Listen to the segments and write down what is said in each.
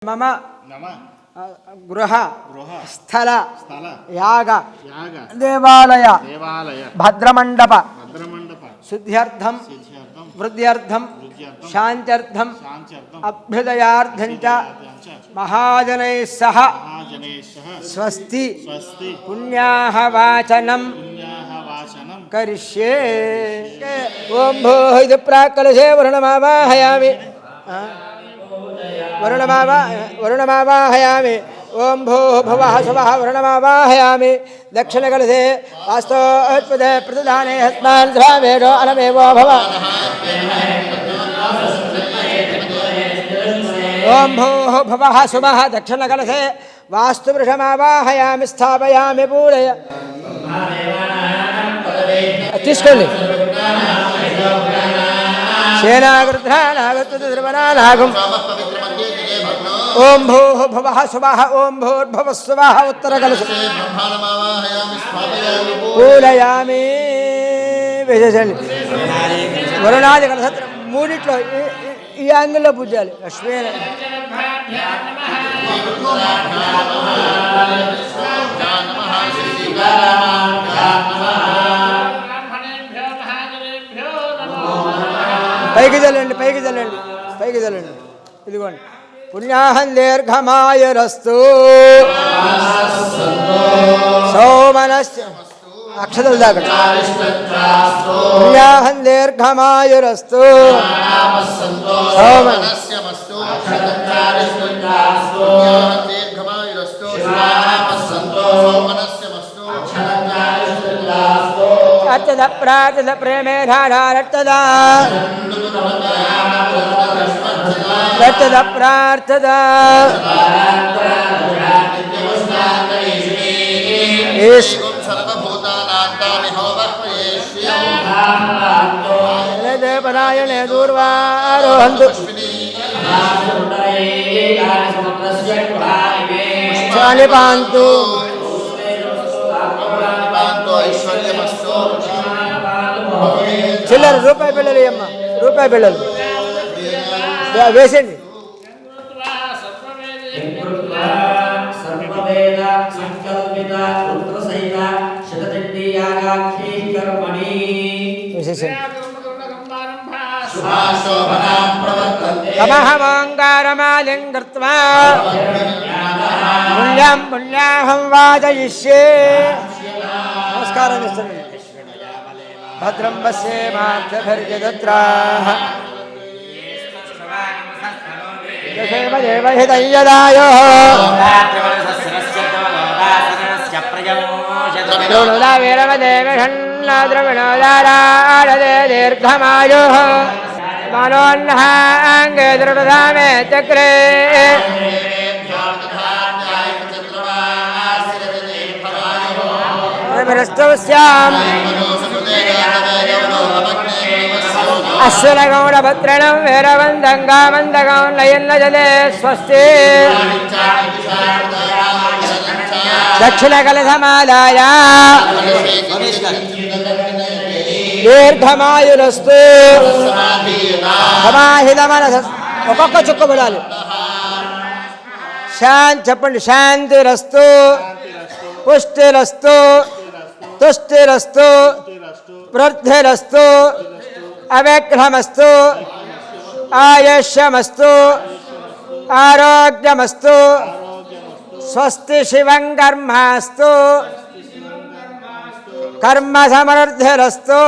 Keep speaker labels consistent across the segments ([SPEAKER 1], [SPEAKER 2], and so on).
[SPEAKER 1] मम गृह स्थल याग देवालय भद्रमंडप शुद्ध्यर्थम वृद्ध्यर्थम शांत्यर्थम अभ्युदयार्थं च महाजनैः सह स्वस्ति पुण्याः वाचनं करिष्ये। ओम भूः इति प्राक्कलशे वरुणमावाहयामि वरुणमावाहयामि। ओम भूः भुवः सुवः वरुणमावाहयामि। दक्षिणकलशे वास्तोत्पदे प्रतिदाने हस्तान् द्रावेडो अनमेवो भव। ओम भूः भुवः सुवः दक्षिणकलशे वास्तुवृषमावाहयामि स्थापयामि पूजय। తీసుకోండి సేనాగృధ్రానాగత్తుర్వనానాగం। ఓం భూః భువః సువః ఓం భూర్భువః సువః ఉత్తరకలశ పూజయామి। వేసేసండి వరుణాది కలశత్రం మూడిట్లో ఈ యాంగిల్లో పూజాలి. లక్ష్మీ పైకి చల్లండి పైకి చల్లండి పైకి చల్లండి. ఇదిగోండి పుణ్యాహం దీర్ఘమాయురస్తు సోమనశ్చ అక్షతలు దాకా పుణ్యాహం దీర్ఘమాయురస్తు అర్చద ప్రార్థద ప్రేమేధారా రక్తదా రక్తద ప్రార్థద పరాయణే దూర్వారోహంతు చాలిపాంతు చిల్లర రూపాయి బిళ్ళలు అమ్మ రూపాయి బిళ్ళలు వేసేయండి. తమహమాంగారమాలిం కృత్వా పుణ్యం పుణ్యాహం వాచయిష్యే. నమస్కారం ఇస్తున్నాను. భద్రం పశ్యేమాక్షభిర్యజత్రాః దేవహితయ్యదాయోః వీరమదేవిషణ్ణద్రవిణోదారాడదే దీర్ఘమాయుః మనోన్హాంగే దృఢధామే చక్రే భ్రష్టవస్యాం అశ్వరగౌడభద్రణం వీరవందంగామందగం లయన్న జలే స్వస్తి. దక్షిణకలశమాలాయ దీర్ఘమాయురస్తు సమాహిత మనస. ఒక్కొక్క చుక్క పడాలి. శాంతి చెప్పండి. శాంతిరస్తు పుష్టిరస్తు తుష్టిరస్తు వృద్ధిరస్తు అవిఘ్నమస్తు ఆయుష్యమస్తు ఆరోగ్యమస్తు స్వస్తి శివం కర్మాస్తు కర్మ సమృద్ధిరస్తు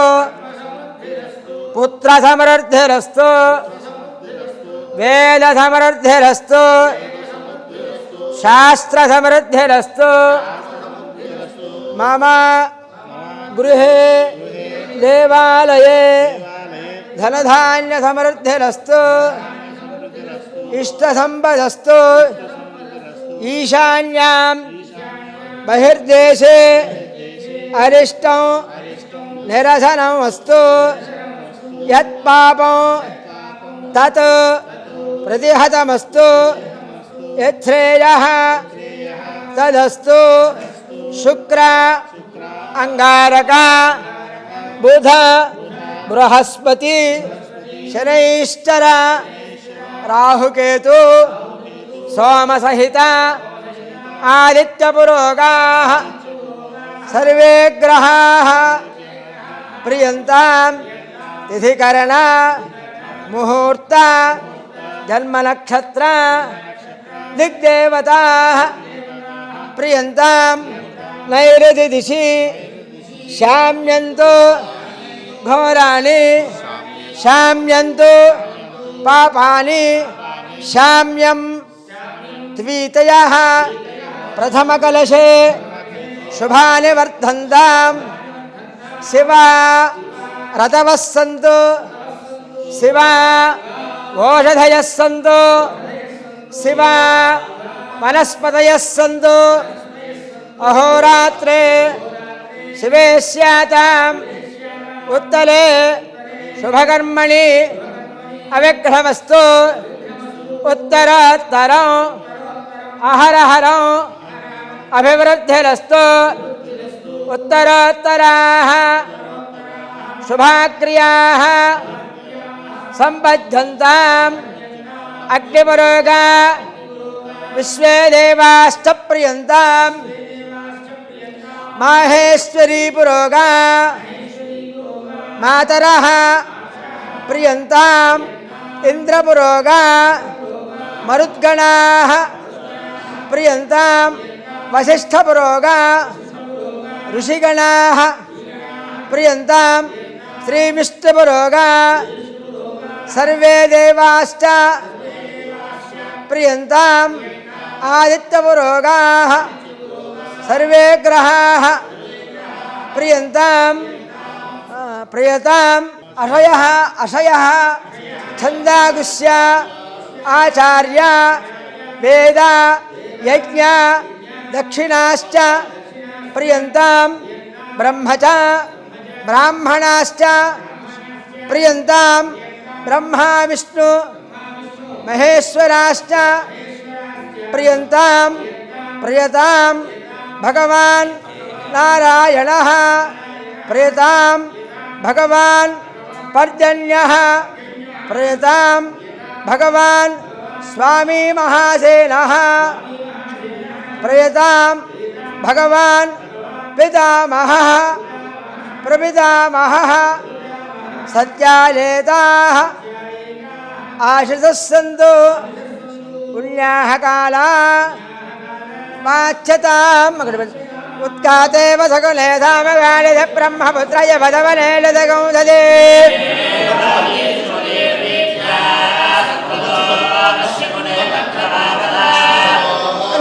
[SPEAKER 1] పుత్ర సమృద్ధిరస్తు వేద సమృద్ధిరస్తు శాస్త్ర సమృద్ధిరస్తు. మమ గృహే దేవాలయే ధనధాన్య సమృద్ధిరస్తు ఇష్ట సంపదస్తు. ఈశాన్యాం బహిర్దేశే అరిష్టం నిరసనం అస్తు. యత్పాపం తత్ ప్రతిహతమస్తు. యశ్రేయః తదస్తు. శుక్ర అంగారక బుధ బృహస్పతి శనైశ్చర రాహుకేతు सोमसहित आदित्यपुरोगाः सर्वे ग्रहाः प्रियन्तां तिथिकरण मुहूर्त जन्मनक्षत्र दिग्देवताः प्रियन्तां नैऋति दिशि शाम्यन्तु घोराणि शाम्यन्तु पापानि शाम्यं द्वितयः प्रथमकलशे शुभानि वर्धन्तां शिवा रतवः सन्तु शिवा ओषधयः सन्तु शिवा वनस्पतयः सन्तु अहोरात्रे शिवे स्याताम् उत्तरे शुभकर्मणि अविघ्नमस्तु उत्तरोत्तरम् अहरहरम् अभिवृद्धिरस्तु उत्तरोत्तराः शुभाक्रियाः सम्पद्यन्ताम् अग्निपुरोगा विश्वे देवाश्च प्रियन्ताम् माहेश्वरी पुरोगा मातरः प्रियन्ताम् इंद्रपुरोगा मरुद्गणाः प्रियन्ताम् वसिष्ठपुरोगा ऋषिगणाः प्रियन्ताम् श्रीविष्णुपुरोगा सर्वे देवाश्च प्रियन्ताम् आदित्यपुरोगाः सर्वे ग्रहाः प्रियन्ताम् प्रियताम् अशयः अशयः छन्दागुस्य आचार्य वेद यज्ञ दक्षिणाश्च प्रियन्ताम् ब्रह्म च ब्राह्मणाश्च प्रियन्ताम् ब्रह्मा विष्णु महेश्वराश्च प्रियन्ताम् प्रियताम् भगवान् नारायणः प्रियताम् भगवान् पर्जन्यः प्रियताम् भगवान् स्वामी महासेनः प्रियताम् भगवान् पितामहः प्रपितामहः सत्यालेताः आशिषः सन्तु पुण्याः काला वाच्यताम् उत्कातेव सकुले धामगालिध ब्रह्मपुत्रय भदवने लदगौददे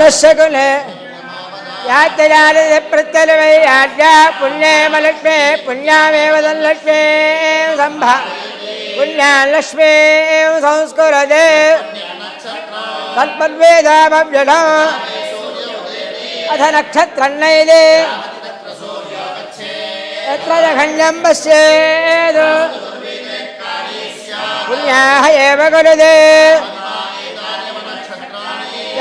[SPEAKER 1] नश्यकुले यात्यजालिध प्रत्यलवै याज्ञा पुण्येमलक्ष्मे पुण्यामेव धनलक्ष्मे सम्भा पुण्यालक्ष्मे संस्कुरदे तत्पद्वेदामव्यढ अथ नक्षत्रन्नैदे यत्र जघन्यं पश्येत् पुण्याः एव गुरुदे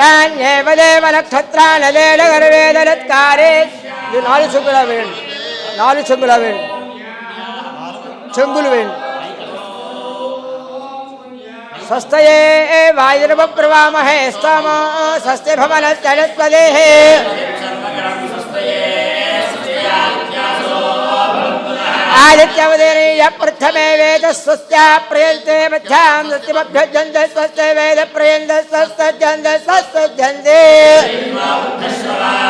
[SPEAKER 1] यान्येव देव नक्षत्रानदेन गर्वेदनत्कारे ఇది 4 చెంగుల వేయండి 4 చెంగుల వేయండి చెంగులు వేయండి స్వస్తయే వాయుర్వప్రవామహే స్తమో స్వస్తి భవనశ్చరత్వదేః आदित्यवदीर्य प्रथमे वेद स्वस्त्या प्रियन्ते मध्यां सत्यमभ्यजन्ते स्वस्ते वेद प्रियन्ते स्वस्त्यजन्ते स्वस्त्यजन्ते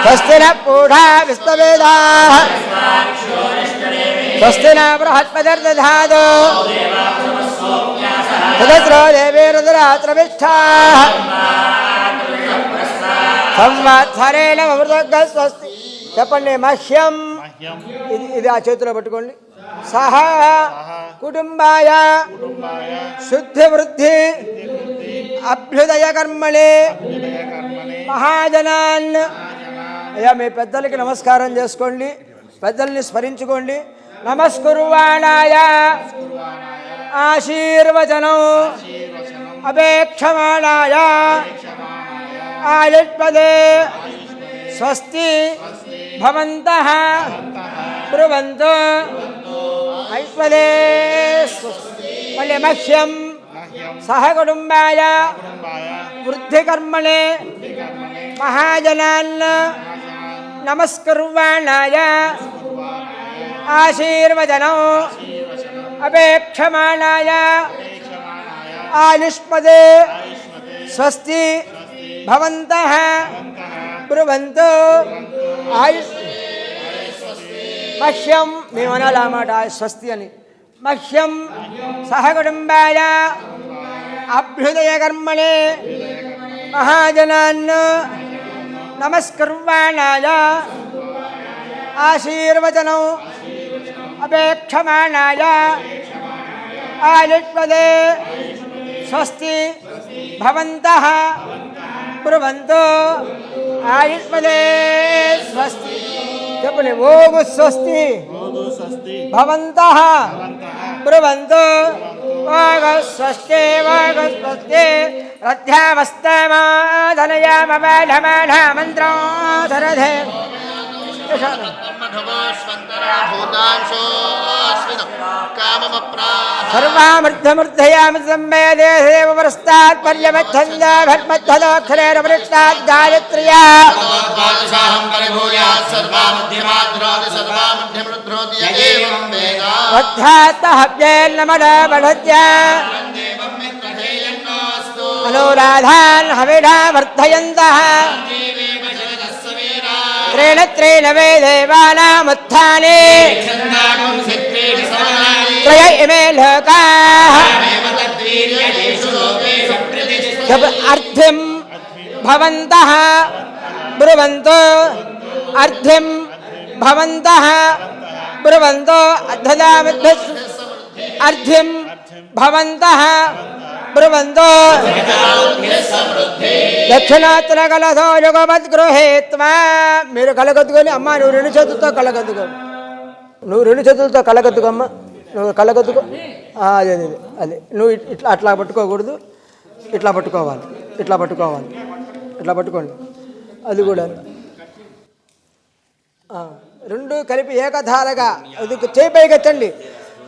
[SPEAKER 1] स्वस्ति न पूढा विश्ववेदाः स्वस्ति न बृहस्पतिर्दधातु तदस्रो देवीरुद्रात्रविष्ठाः संवत्सरेण अमृतः स्वस्ति చెప్పండి మహ్యం ఇది ఆ చేతిలో పట్టుకోండి సహా కుటుంబాయ శుద్ధి వృద్ధి అభ్యుదయ కర్మణి మహాజనాన్ అయ్యా మీ పెద్దలకి నమస్కారం చేసుకోండి పెద్దల్ని స్మరించుకోండి నమస్కుర్వాణాయ ఆశీర్వచనం అపేక్షమాణాయ ఆయుష్పదే స్వస్తి భవంతః బ్రువంతు ఐష్పదే మళ్ళీ మహ్యం సహ కుటుంబాయ వృద్ధికర్మణే మహాజనాన్ నమస్కుర్వాణాయ ఆశీర్వచనం అపేక్షమాణాయ ఆయుష్మదే స్వస్తి భవంతః బ్రువంతు ఆయుష్ మహ్యం మేము అనాలి అన్నమాట స్వస్తి అని మహ్యం సహకుటుంబాయ అభ్యుదయ కర్మణే మహాజనాన్ నమస్కుర్వాణాయ ఆశీర్వచనం అపేక్షమాణాయ ఆయుష్మదే స్వస్తి భవంతః బ్రువంతు ఆయుష్మదే స్వస్తి చెప్పండి ఓగు స్వస్తి భవంతః బ్రువంతు ఓగు స్వస్తి ఓగు స్వస్తి రథ్యామస్తమాధనయామవాఢమాఢ మంత్రం ధరధే సర్వామృద్ధమృద్ధయామృతమేదేవరస్తాత్ పర్యవచ్చందాభట్మధ్వదోక్షరేరవృక్షాత్ గాయత్ర్యా వద్ధాత్తహవ్యేన్నమడబఢత్యా అనురాధాన్ హవిఢా వర్ధయంతః త్రేణ త్రేణ వే దేవానాముత్థానే త్రయ ఇమే లోకాః అర్థిం భవంతః బ్రువంతు అర్థిం భవంతః బ్రువంతు అర్థదామధ్య అర్థిం భవంతః బ్రువంతు దక్షిణాత్ర కలశో యుగమద్గృహేత్వా మీరు కలగద్దుకొని అమ్మ నువ్వు రెండు చేతులతో కలగద్దుకో నువ్వు రెండు చేతులతో కలగద్దుకో అమ్మ నువ్వు కలగద్దుకో అదే అదే అదే నువ్వు ఇట్లా అట్లా పట్టుకోకూడదు ఇట్లా పట్టుకోవాలి ఇట్లా పట్టుకోవాలి ఇట్లా పట్టుకోండి అది కూడా రెండు కలిపి ఏకధారగా అది చేయి పైకెత్తండి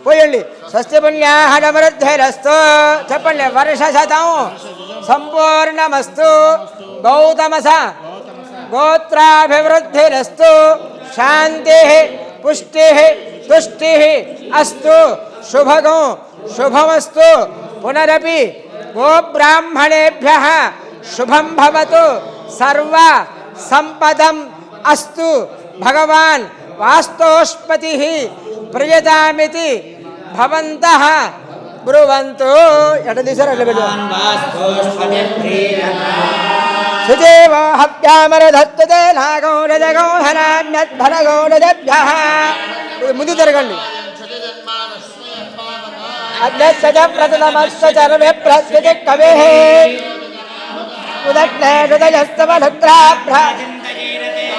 [SPEAKER 1] పోయండి స్వస్తి పుణ్యాహనమృద్ధిరస్తు చెప్పండి వర్ష శతం సంపూర్ణమస్తు గౌతమస గోత్రాభివృద్ధిరస్తు శాంతి పుష్టి తుష్టి అస్తు శుభగం శుభమస్తు పునరపి గోబ్రాహ్మణేభ్యః శుభం భవతు సర్వ సంపదం అస్తు భగవాన్ వాస్తోష్పతిః ప్రియతామితి భవంతః బ్రువంతు ఎట తీసారు అట్లా పెట్టు సుదేవో హవ్యామరధత్తే నాగౌరజగౌహనాన్యద్భరగౌరజభ్యః ముందు తిరగండి అద్యసజ ప్రథమస్య చర్వే ప్రస్యతి కవేః ఉదగ్నే హృదయస్తమనుగ్రాభ్ర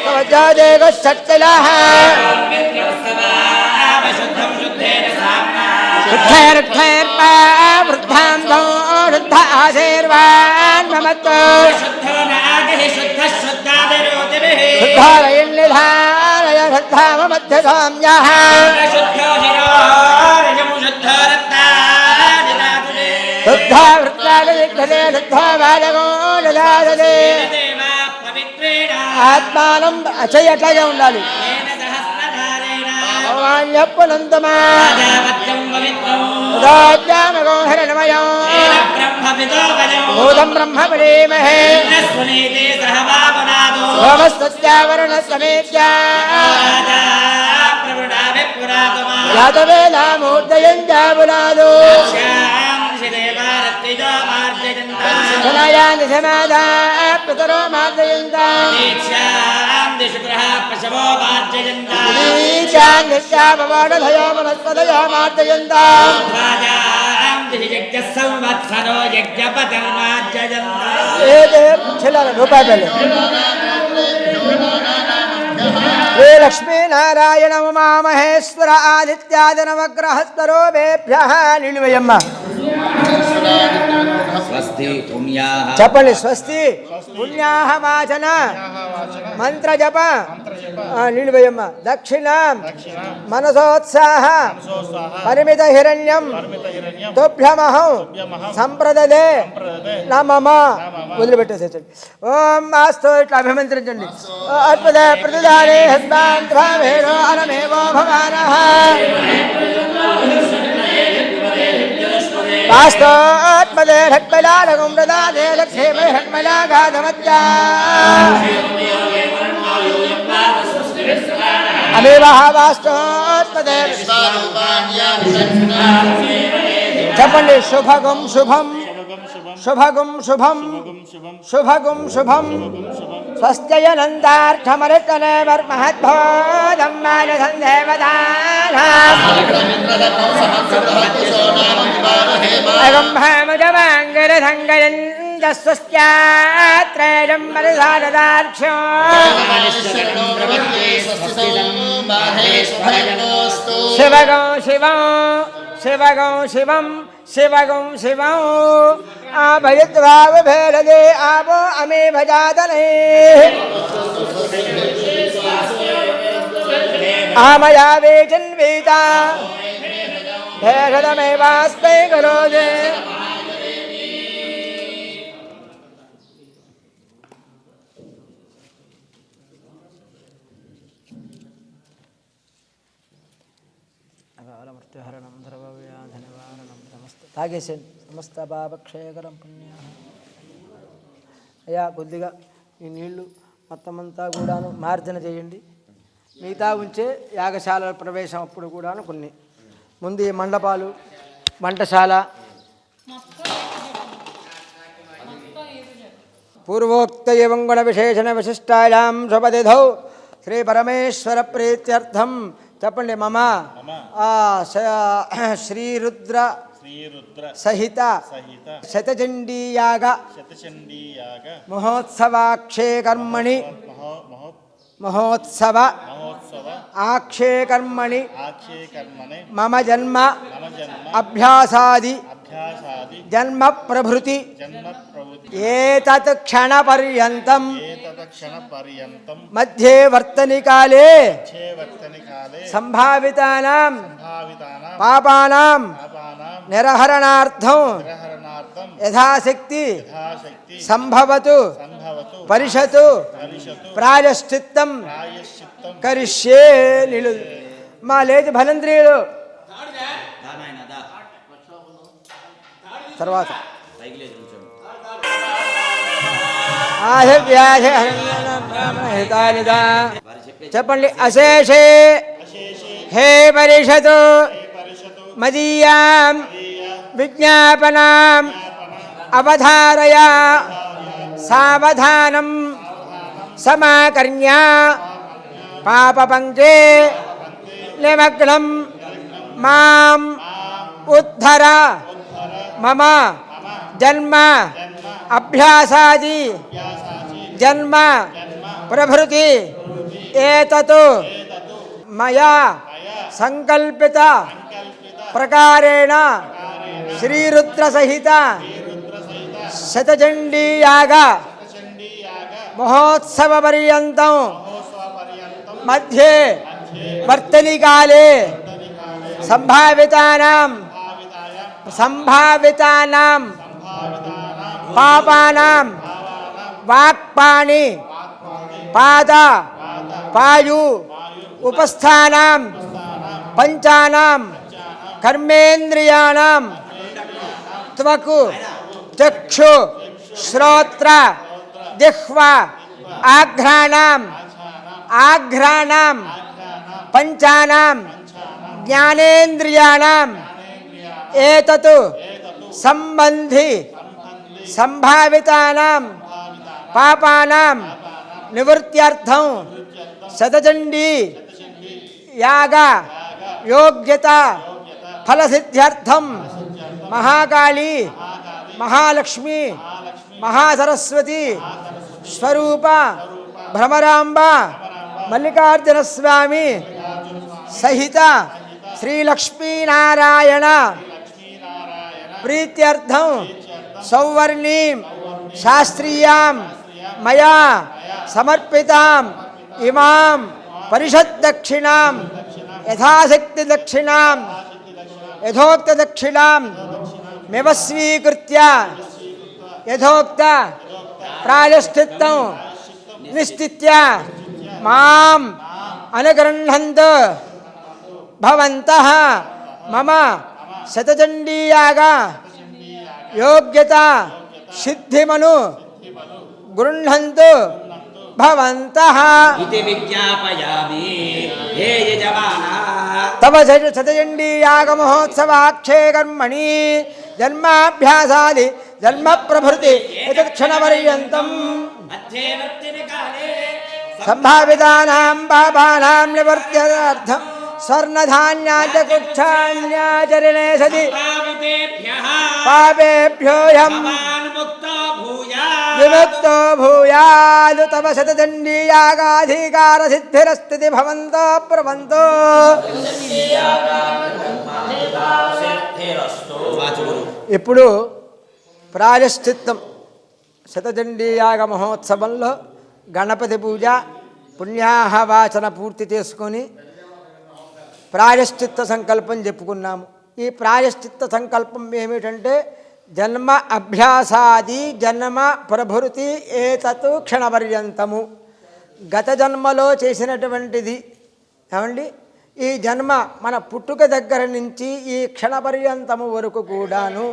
[SPEAKER 1] కవచాదేగ శక్తిలః వృద్ధాంతో వృద్ధ ఆశీర్వాన్ మమత్తో శుద్ధారయన్ నిధారయ శ్రద్ధామ మధ్యసామ్యః శుద్ధా వృత్తాలు దిగ్ధతే శుద్ధా బాలగో దదాదతే ఆత్మానం అచయ్య అట్లాగే ఉండాలి పునంతమా భూతం బ్రహ్మ పరీమహే సోమస్తవరుణ సమేత్యాతవేలామూర్తయం జాబులాదు శనయాని సమాధా పితరో మార్దయంతాం నిత్యాపవాడధయో వనస్పదయో మార్దయంతాం రూపాయలు శ్రీ లక్ష్మీనారాయణ ఉమామహేశ్వర ఆదిత్యాది నవగ్రహస్వరూపేభ్యః నిలువయమ్మ
[SPEAKER 2] స్వస్తి పుణ్యాః
[SPEAKER 1] చెప్పండి. స్వస్తి పుణ్యాః వాచన మంత్ర జప నీళ్ళు వేయమ్మ. దక్షిణం మనసోత్సాహ పరిమిత హిరణ్యం తుభ్యమహం సంప్రదదే నమమ. వదిలిపెట్టేసేయండి. ఓం ఆస్తు ఇట్లా అభిమంత్రించండి. అద్భుత ప్రతిదానే హస్మాంధ్రమేణో అనమేవో భవానః వాస్తోత్మదే హట్మలాలగం ప్రదాదే లక్ష్మీ హట్మలాఘాతమత్యా అమేవహ వాస్తోత్మదే. చెప్పండి. శుభగం శుభం శుభగం శుభం శుభగం శుభం స్వస్త్యనందార్థమరితనే వర్మహద్భోదం మానసందేవదాస్వస్త్యాత్రేయం మరిధారదార్క్ష్యో శివగం శివం శివగం శివం శివగం శివం ఆభయద్వావభేరదే ఆపో అమే భజాతనే ఆమయా వేచన్వీతా భేషదమేవాస్మై కరోదే. మృత్యుహరణం ధర్మవ్యాధి నివారణం తాగేసేయండి. సమస్త పాపక్షయకరం పుణ్య. అయ్యా కొద్దిగా ఈ నీళ్లు మొత్తం అంతా కూడాను మార్జన చేయండి. మిగతా ఉంచే యాగశాల ప్రవేశం అప్పుడు కూడాను కొన్ని ముందు ఈ మండపాలు వంటశాల పూర్వోక్త ఏవం గుణ విశేషణ విశిష్టాయాం శుభతిథౌ శ్రీ పరమేశ్వర ప్రీత్యర్థం చెప్పండి. మమ శ్రీరుద్ర సహిత శతచండీయాగ మహోత్సవాక్షే కర్మణి మహోత్సవ ఆక్షే కర్మణి మమ జన్మ అభ్యాసాది జన్మ ప్రభృతి ఏతత్ క్షణ పర్యంతం మధ్యే వర్తనికాలే సంభావితానాం పాపానాం నిరహరణార్థం యథాశక్తి సంభవతు పరిషతు ప్రాయశ్చిత్తం కరిష్యే. నిలు మా లేచి భలంత్రియులు తర్వాత చెప్పండి. అశేషే హే పరిషతు మదీయాం విజ్ఞాపనాం అవధారయ సావధానం సమాకర్ణ్య పాపపంకే నిమగ్నం మాం ఉద్ధర మమ జన్మ అభ్యాసాది జన్మ ప్రభృతి ఏతత్ మయా సంకల్పిత ప్రకారేణ శ్రీరుద్ర సహిత శతచండీయాగ మహోత్సవ పర్యంతం మధ్యే వర్తనికాలే సంభావితానాం పాపానాం వాక్పాణి పాద పాయు ఉపస్థానాం పంచానాం కర్మేంద్రియాణం త్వకు చక్షు శ్రోత్ర జిహ్వ ఆఘ్రాణం పంచానాం జ్ఞానేంద్రియాణం ఏతత్ సంబంధి సంభావితానాం పాపానాం నివృత్త్యర్థం శతచండీ యాగ యోగ్యత ఫలసిద్ధ్యర్థం మహాకాళీ మహాలక్ష్మి మహాసరస్వతి స్వరూప భ్రమరాంబ మల్లికార్జున స్వామి సహిత శ్రీలక్ష్మీనారాయణ ప్రీత్యర్థం సౌవర్ణీం శాస్త్రీయాం మయా సమర్పితాం ఇమాం పరిషద్దక్షిణాం యథాశక్తి దక్షిణాం యథోక్త దక్షిణాం మెవస్వీకృత్య యథోక్త ప్రాయశ్చిత్తం నిశ్చిత్య మాం అనుగృహ్ణन्तు భవంతః మమ శతచండీయాగ యోగ్యత సిద్ధిమను గృహ్ణन्तు భవంతః
[SPEAKER 2] ఇతి విజ్ఞాపయామి హే యజమానా
[SPEAKER 1] తవ శతచండీయాగ మహోత్సవాక్షే కర్మణి జన్మాభ్యాసాది జన్మ ప్రభృతి క్షణపర్యంతం సంభావితానాం పాపానాం నివర్త్యర్థం స్వర్ణధాన్యాచకుక్షాన్యాచరణే సతి పాపేభ్యోయం విముక్తో భూయాదు తవ శతచండీయాగాధికార సిద్ధిరస్థితి భవంతో ప్రవంతో. ఇప్పుడు ప్రాయశ్చిత్తం శతచండీయాగ మహోత్సవంలో గణపతి పూజ పుణ్యాహవాచన పూర్తి చేసుకొని ప్రాయశ్చిత్త సంకల్పం చెప్పుకున్నాము. ఈ ప్రాయశ్చిత్త సంకల్పం ఏమిటంటే జన్మ అభ్యాసాది జన్మ ప్రభృతి ఏతత్ క్షణపర్యంతము. గత జన్మలో చేసినటువంటిది ఏమండి ఈ జన్మ మన పుట్టుక దగ్గర నుంచి ఈ క్షణపర్యంతము వరకు కూడాను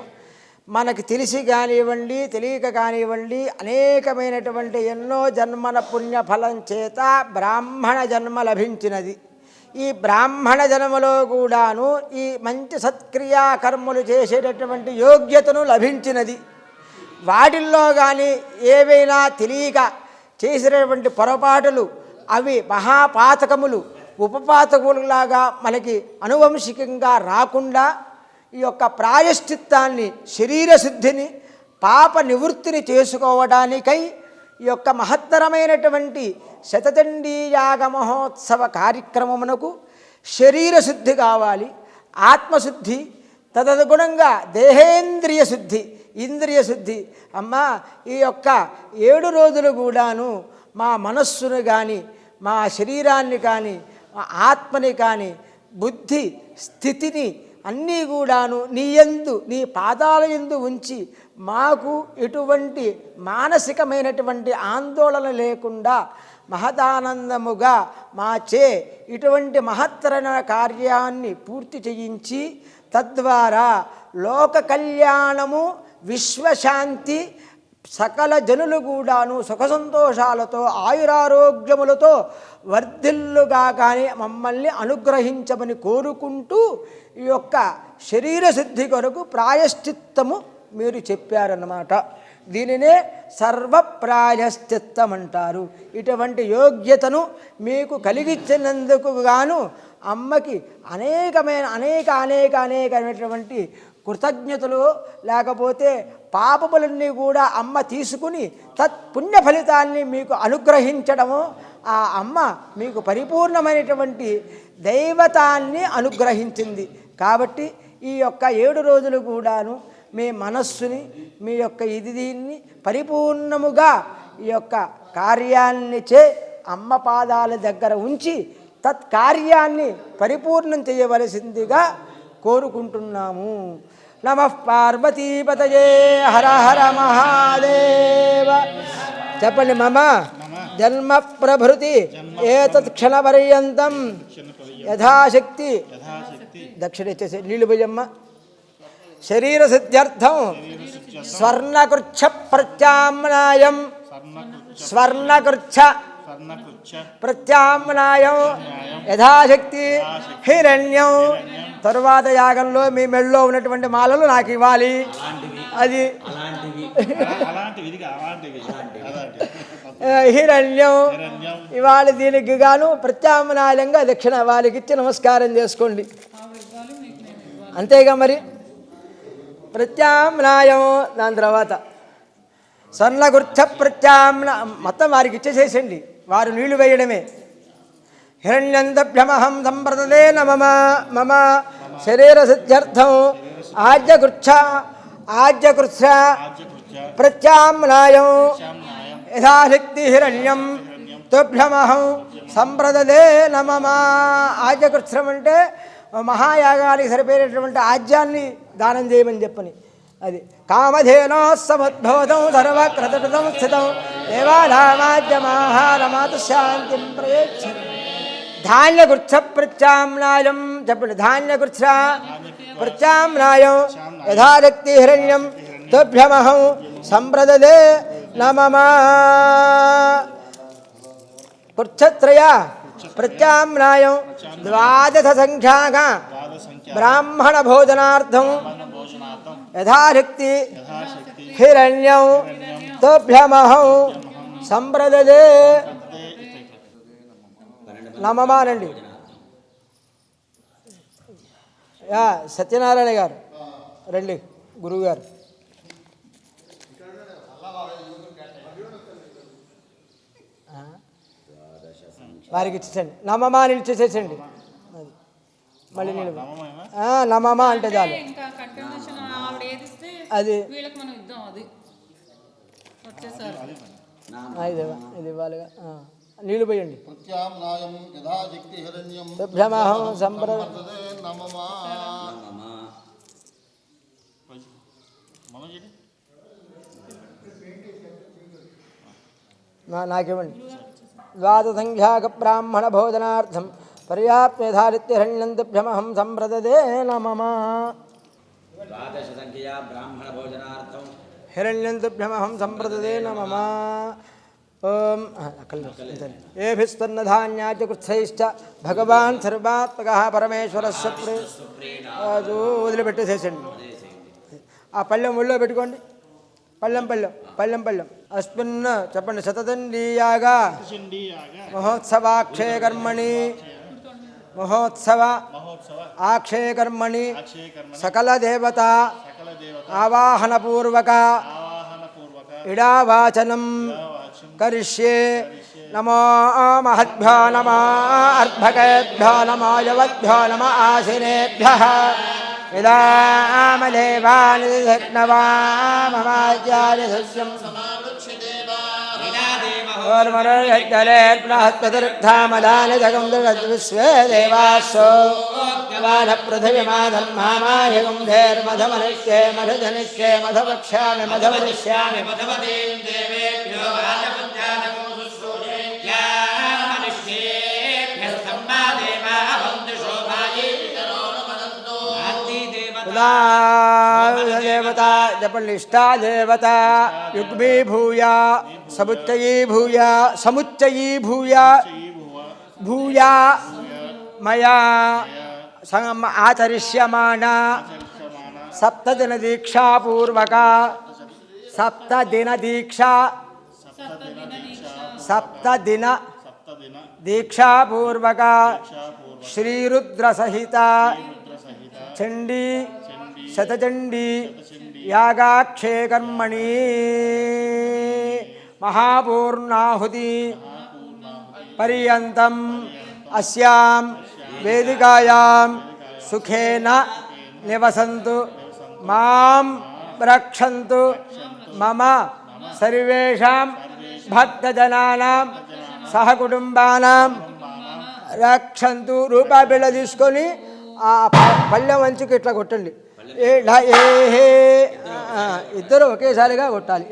[SPEAKER 1] మనకి తెలిసి కానివ్వండి తెలియక కానివ్వండి అనేకమైనటువంటి ఎన్నో జన్మల పుణ్యఫలం చేత బ్రాహ్మణ జన్మ లభించినది. ఈ బ్రాహ్మణ జన్మలో కూడాను ఈ మంచి సత్క్రియాకర్మలు చేసేటటువంటి యోగ్యతను లభించినది. వాటిల్లో కానీ ఏవైనా తెలియక చేసినటువంటి పొరపాటులు అవి మహాపాతకములు ఉపపాతకులాగా మనకి అనువంశికంగా రాకుండా ఈ యొక్క ప్రాయశ్చిత్తాన్ని శరీర శుద్ధిని పాప నివృత్తిని చేసుకోవడానికై ఈ యొక్క మహత్తరమైనటువంటి శతచండీయాగ మహోత్సవ కార్యక్రమమునకు శరీర శుద్ధి కావాలి, ఆత్మశుద్ధి, తదనుగుణంగా దేహేంద్రియ శుద్ధి, ఇంద్రియ శుద్ధి. అమ్మా ఈ యొక్క 7 రోజులు కూడాను మా మనస్సును కానీ మా శరీరాన్ని కానీ మా ఆత్మని కానీ బుద్ధి స్థితిని అన్నీ కూడాను నీ యందు నీ పాదాల యందు ఉంచి మాకు ఎటువంటి మానసికమైనటువంటి ఆందోళన లేకుండా మహదానందముగా మాచే ఇటువంటి మహత్తరమైన కార్యాన్ని పూర్తి చేయించి తద్వారా లోక కళ్యాణము విశ్వశాంతి సకల జనులు కూడాను సుఖ సంతోషాలతో ఆయురారోగ్యములతో వర్ధిల్లుగా కానీ మమ్మల్ని అనుగ్రహించమని కోరుకుంటూ ఈ యొక్క శరీర శుద్ధి కొరకు ప్రాయశ్చిత్తము మీరు చెప్పారన్నమాట. దీనినే సర్వప్రాయశ్చిత్తం అంటారు. ఇటువంటి యోగ్యతను మీకు కలిగించినందుకు గాను అమ్మకి అనేకమైనటువంటి కృతజ్ఞతలు లేకపోతే పాపములన్నీ కూడా అమ్మ తీసుకుని తత్పుణ్య ఫలితాన్ని మీకు అనుగ్రహించడము ఆ అమ్మ మీకు పరిపూర్ణమైనటువంటి దైవతాన్ని అనుగ్రహించింది. కాబట్టి ఈ యొక్క 7 రోజులు కూడాను మీ మనస్సుని మీ యొక్క దీన్ని పరిపూర్ణముగా ఈ యొక్క కార్యాన్ని అమ్మ పాదాల దగ్గర ఉంచి తత్కార్యాన్ని పరిపూర్ణం చేయవలసిందిగా కోరుకుంటున్నాము. నమః పార్వతీపతయే హర హర మహాదేవ. చెప్పండి. మమ జన్మ ప్రభృతి ఏతత్ క్షణపర్యంతం యథాశక్తి దక్షిణ ఇచ్చేసి నీళ్ళు పోయమ్మ. శరీర సిద్ధ్యర్థం స్వర్ణకృచ్ఛ ప్రత్యామ్నాయం స్వర్ణకృచ్ఛ ప్రత్యామ్నాయం యథాశక్తి హిరణ్యం. తరువాత యాగంలో మీ మెళ్ళలో ఉన్నటువంటి మాలలు నాకు ఇవ్వాలి. అది హిరణ్యం ఇవాళ దీనికి గాను ప్రత్యామ్నాయంగా దక్షిణ వాళ్ళకి ఇచ్చి నమస్కారం చేసుకోండి. అంతేగా మరి. ప్రత్యామ్నాయం దాని తర్వాత స్వర్ణగుర్చ మొత్తం వారికి ఇచ్చేసేసండి. వారు నీళ్లు వేయడమే. హిరణ్యందభ్యమహం సంప్రదే మమ శరీర సిద్ధ్యర్థం ఆజ్యగృచ్ఛ ఆజ్యకృత్స్ర ప్రత్యామ్నాయం యథాశక్తి హిరణ్యం తుభ్యమహం సంప్రదదే నమమా. ఆజ్యకృత్స్రం అంటే మహాయాగానికి సరిపోయేటటువంటి ఆజ్యాన్ని దానం చేయమని చెప్పని. అది కామధేనో సముద్భవతం సర్వక్రతుటం స్థితం దేవానామాజ్యమాహారమాతు శాంతిం ప్రయచ్చ. ధాన్యకృత్స ప్రత్యామ్నాయం చెప్పండి. ధాన్యకృత్స ప్రత్యామ్నాయం యథాశక్తి హిరణ్యం తుభ్యమహం సంప్రదదే నమమా. కృత్సత్రయ ప్రత్యామ్నాయం ద్వాదశ సంఖ్యాక బ్రాహ్మణ భోజనార్థం యథాశక్తి హిరణ్యం తుభ్యమహం సంప్రదదే నమమానండి. సత్యనారాయణ గారు రండి, గురువు గారు. వారికి ఇచ్చేసండి, నమమా అని ఇచ్చేసేసండి. అది మళ్ళీ నేను నమమా అంటే చాలు. అది ఇది ఇవ్వాలిగా. నీళ్ళు పోయండి. భ్రమహం సంప్రదదే నమమా. నాకివ్వండి. ద్వాదశసంఖ్యాక బ్రాహ్మణ భోజనార్థం పర్యాప్తేధారిత్యరణ్యం తుభ్యమహం సంప్రదదే నమమా.
[SPEAKER 2] ద్వాదశసంఖ్యా బ్రాహ్మణ భోజనార్థం
[SPEAKER 1] హిరణ్యం తుభ్యమహం సంప్రదదే నమమా. ఓం ఏభిస్తన్నధాన్యాచ కృత్సైశ్చ భగవాన్ సర్వాత్మకః పరమేశ్వరస్య వదిలిపెట్టేసేసండి. ఆ పళ్ళెం ఒళ్ళో పెట్టుకోండి. పళ్ళెం పళ్ళెం పళ్ళెం పళ్ళెం అస్మిన్ చెప్పండి. శతదండీయాగా మహోత్సవాక్షయ కర్మణి మహోత్సవ ఆక్షయ కర్మణి సకల దేవత ఆవాహనపూర్వక ఇడావాచనం కరిష్యే. నమో మహద్భ్యో నమో అర్భకేభ్యో నమో యవద్భ్యో నమ ఆశినేభ్యః విదామదేవాని మమాచార్య సస్యం ఓర్మరోహ్యలేర్ప్రహత్పతిరుద్ధామదాని జగం జగద్విశ్వే దేవాస్సో పృథివీమాధర్మామాయగం ధేర్మధమనిష్యే మధుజనిష్యే మధవక్ష్యామి మధవనిష్యామి దేవత చెప్పండి. ఇష్టాదేవత యుగ్మీభూయ సముచ్చయీభూయ సముచ్చయీభూయ భూయా మయా ఆచరిష్యమాణ సప్తదిన దీక్షాపూర్వక సప్తదిన దీక్షా సప్తదిన దీక్షాపూర్వక శ్రీరుద్రసహిత చండీ శతచండీ యాగాక్షే కర్మణి మహాపూర్ణాహుతి పర్యంతం అస్యాం వేదికాయాం సుఖేన నివసంతు మాం రక్షంతు మమ సర్వేషాం భక్తజనానాం సహకుటుంబానాం రక్షంతు. రూపాయి బిళ్ళ తీసుకొని ఆ పళ్ళెం వంచుకి ఇట్లా కొట్టండి. ఇద్దరు ఒకేసారిగా కొట్టాలి.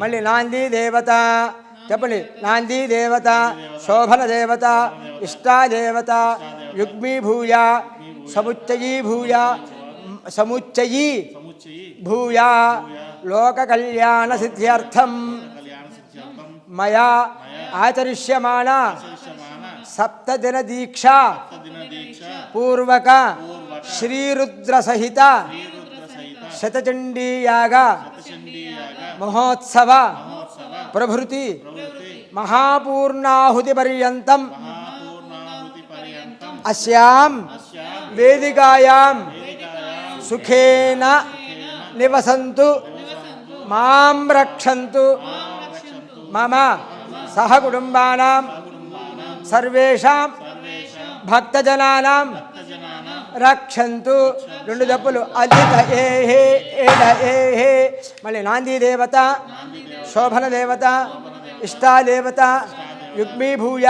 [SPEAKER 1] మళ్ళీ నాంది దేవత చెప్పండి. నాంది దేవత శోభన దేవత ఇష్టాదేవత యుగ్మీభూయ సముచ్చయీభూయ సముచ్చయీ భూయ లోకకళ్యాణ సిద్ధ్యర్థం మయా ఆచరిష్యమాణ సప్తదిన దీక్షా పూర్వక శ్రీరుద్రసహిత శతచండీయాగ మహోత్సవ ప్రభృతి మహాపూర్ణాహుతి పర్యంతం అస్యాం వేదికాయాం సుఖేన నివసంతు మాం రక్షంతు మమ సహకుటుంబానాం సర్వేషాం భక్తజనానాం రక్షంతు రెండు దప్పులు అజిత ఏహే ఏడ ఏహే మళ్ళీ నాంది దేవత శోభన దేవత ఇష్టాదేవత యుగ్మీభూయ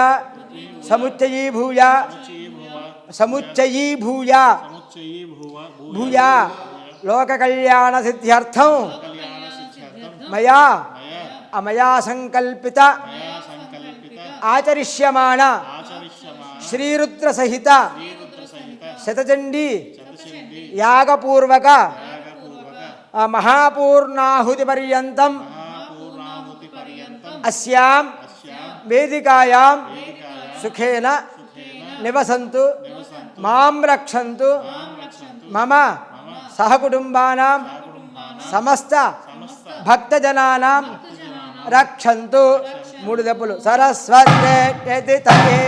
[SPEAKER 1] సముచ్చయీభూయ సముచ్చయీభూయ భూయ లోకకళ్యాణ సిద్ధ్యర్థం మయా అమయా సంకల్పిత ఆచరిష్యమాణ శ్రీరుద్ర సహిత శతచండీ యాగపూర్వక మహాపూర్ణాహుతి పర్యంతం అస్యాం వేదికాయాం సుఖేన నివసంతు మాం రక్షంతు మమ సహకుటుంబానాం సమస్త భక్తజనానాం రక్షంతు మూడు దప్పులు సరస్వతి తయే